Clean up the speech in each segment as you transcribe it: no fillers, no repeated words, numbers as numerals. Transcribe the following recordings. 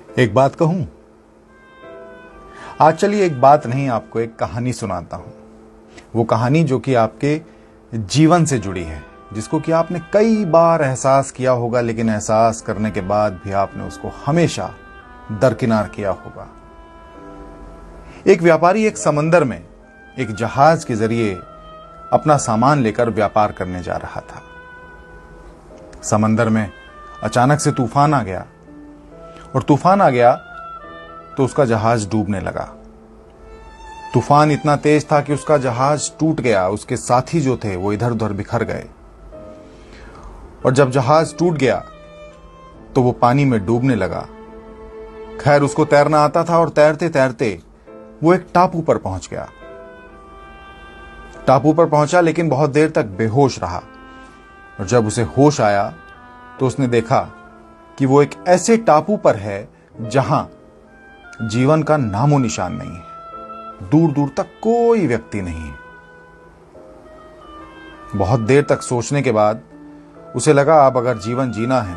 एक बात कहूं? आज चलिए एक बात नहीं, आपको एक कहानी सुनाता हूं। वो कहानी जो कि आपके जीवन से जुड़ी है, जिसको कि आपने कई बार एहसास किया होगा, लेकिन एहसास करने के बाद भी आपने उसको हमेशा दरकिनार किया होगा। एक व्यापारी एक समंदर में एक जहाज के जरिए अपना सामान लेकर व्यापार करने जा रहा था। समंदर में अचानक से तूफान आ गया, और तूफान आ गया तो उसका जहाज डूबने लगा। तूफान इतना तेज था कि उसका जहाज टूट गया। उसके साथी जो थे वो इधर उधर बिखर गए, और जब जहाज टूट गया तो वो पानी में डूबने लगा। खैर, उसको तैरना आता था, और तैरते तैरते वो एक टापू पर पहुंच गया। टापू पर पहुंचा, लेकिन बहुत देर तक बेहोश रहा, और जब उसे होश आया तो उसने देखा कि वो एक ऐसे टापू पर है जहां जीवन का नामो निशान नहीं है। दूर दूर तक कोई व्यक्ति नहीं है। बहुत देर तक सोचने के बाद उसे लगा, अब अगर जीवन जीना है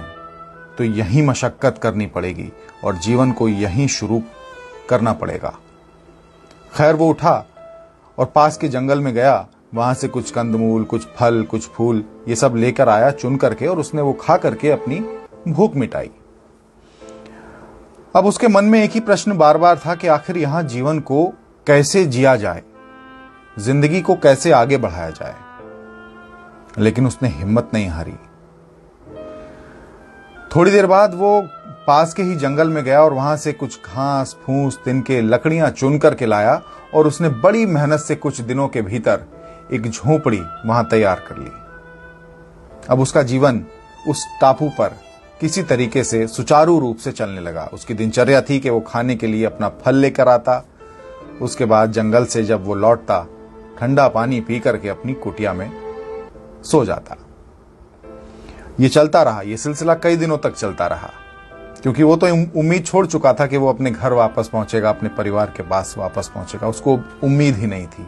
तो यहीं मशक्कत करनी पड़ेगी, और जीवन को यहीं शुरू करना पड़ेगा। खैर, वो उठा और पास के जंगल में गया। वहां से कुछ कंदमूल, कुछ फल, कुछ फूल, ये सब लेकर आया चुन करके, और उसने वो खा करके अपनी भूख मिटाई। अब उसके मन में एक ही प्रश्न बार बार था कि आखिर यहां जीवन को कैसे जिया जाए, जिंदगी को कैसे आगे बढ़ाया जाए। लेकिन उसने हिम्मत नहीं हारी। थोड़ी देर बाद वो पास के ही जंगल में गया, और वहां से कुछ घास फूस, तिनके, लकड़ियां चुन करके लाया, और उसने बड़ी मेहनत से कुछ दिनों के भीतर एक झोपड़ी वहां तैयार कर ली। अब उसका जीवन उस टापू पर किसी तरीके से सुचारू रूप से चलने लगा। उसकी दिनचर्या थी कि वो खाने के लिए अपना फल लेकर आता, उसके बाद जंगल से जब वो लौटता, ठंडा पानी पी करके अपनी कुटिया में सो जाता। ये चलता रहा, ये सिलसिला कई दिनों तक चलता रहा, क्योंकि वो तो उम्मीद छोड़ चुका था कि वो अपने घर वापस पहुंचेगा, अपने परिवार के पास वापस पहुंचेगा। उसको उम्मीद ही नहीं थी।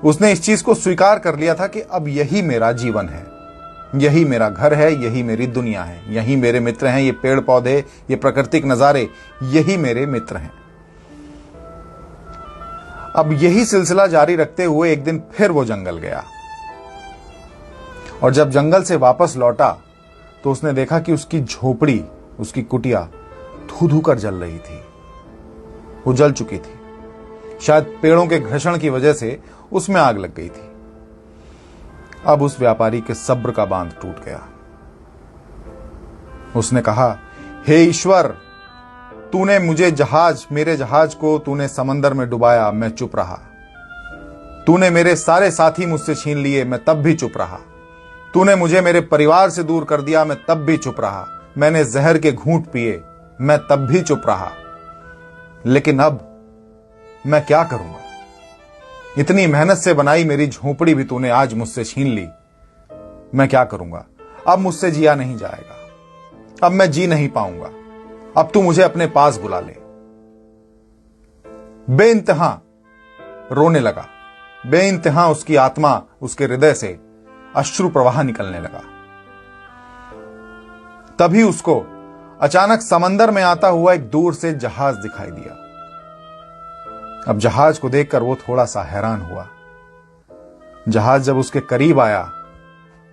उसने इस चीज को स्वीकार कर लिया था कि अब यही मेरा जीवन है, यही मेरा घर है, यही मेरी दुनिया है, यही मेरे मित्र हैं, ये पेड़ पौधे, ये प्राकृतिक नजारे, यही मेरे मित्र हैं। अब यही सिलसिला जारी रखते हुए एक दिन फिर वो जंगल गया, और जब जंगल से वापस लौटा तो उसने देखा कि उसकी झोपड़ी, उसकी कुटिया धू धू कर जल रही थी। वो जल चुकी थी। शायद पेड़ों के घर्षण की वजह से उसमें आग लग गई थी। अब उस व्यापारी के सब्र का बांध टूट गया। उसने कहा, हे ईश्वर, तूने मेरे जहाज को तूने समंदर में डुबाया, मैं चुप रहा। तूने मेरे सारे साथी मुझसे छीन लिए, मैं तब भी चुप रहा। तूने मुझे मेरे परिवार से दूर कर दिया, मैं तब भी चुप रहा। मैंने जहर के घूंट पिए, मैं तब भी चुप रहा। लेकिन अब मैं क्या करूंगा? इतनी मेहनत से बनाई मेरी झोपड़ी भी तूने आज मुझसे छीन ली। मैं क्या करूंगा? अब मुझसे जिया नहीं जाएगा, अब मैं जी नहीं पाऊंगा। अब तू मुझे अपने पास बुला ले। बेइंतहा रोने लगा। बेइंतहा उसकी आत्मा, उसके हृदय से अश्रु प्रवाह निकलने लगा। तभी उसको अचानक समंदर में आता हुआ एक दूर से जहाज दिखाई दिया। अब जहाज को देखकर वो थोड़ा सा हैरान हुआ। जहाज जब उसके करीब आया,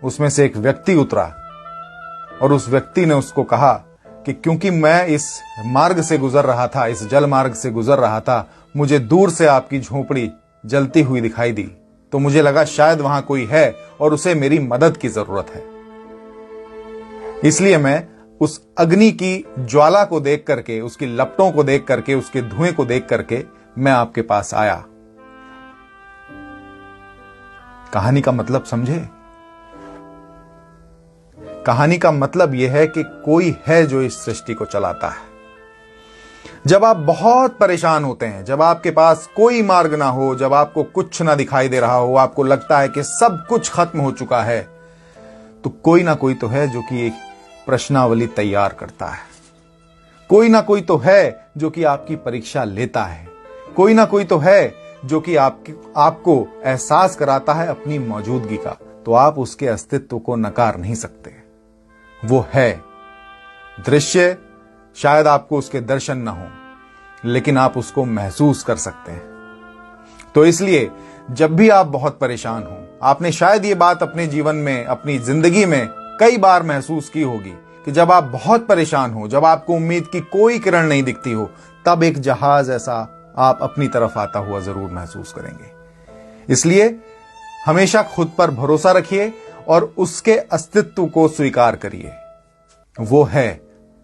उसमें से एक व्यक्ति उतरा, और उस व्यक्ति ने उसको कहा कि क्योंकि मैं इस मार्ग से गुजर रहा था, इस जल मार्ग से गुजर रहा था, मुझे दूर से आपकी झोपड़ी जलती हुई दिखाई दी, तो मुझे लगा शायद वहां कोई है और उसे मेरी मदद की जरूरत है। इसलिए मैं उस अग्नि की ज्वाला को देख करके, उसकी लपटों को देख करके, उसके धुएं को देख करके मैं आपके पास आया। कहानी का मतलब समझे? कहानी का मतलब यह है कि कोई है जो इस सृष्टि को चलाता है। जब आप बहुत परेशान होते हैं, जब आपके पास कोई मार्ग ना हो, जब आपको कुछ ना दिखाई दे रहा हो, आपको लगता है कि सब कुछ खत्म हो चुका है, तो कोई ना कोई तो है जो कि एक प्रश्नावली तैयार करता है। कोई ना कोई तो है जो कि आपकी परीक्षा लेता है। कोई ना कोई तो है जो कि आपको एहसास कराता है अपनी मौजूदगी का। तो आप उसके अस्तित्व को नकार नहीं सकते। वो है। दृश्य शायद आपको उसके दर्शन न हो, लेकिन आप उसको महसूस कर सकते हैं। तो इसलिए जब भी आप बहुत परेशान हो, आपने शायद ये बात अपने जीवन में, अपनी जिंदगी में कई बार महसूस की होगी कि जब आप बहुत परेशान हो, जब आपको उम्मीद की कोई किरण नहीं दिखती हो, तब एक जहाज ऐसा आप अपनी तरफ आता हुआ जरूर महसूस करेंगे। इसलिए हमेशा खुद पर भरोसा रखिए और उसके अस्तित्व को स्वीकार करिए। वो है,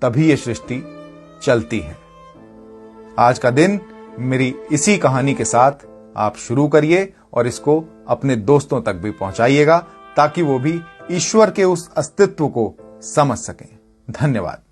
तभी ये सृष्टि चलती है। आज का दिन मेरी इसी कहानी के साथ आप शुरू करिए और इसको अपने दोस्तों तक भी पहुंचाइएगा, ताकि वो भी ईश्वर के उस अस्तित्व को समझ सकें। धन्यवाद।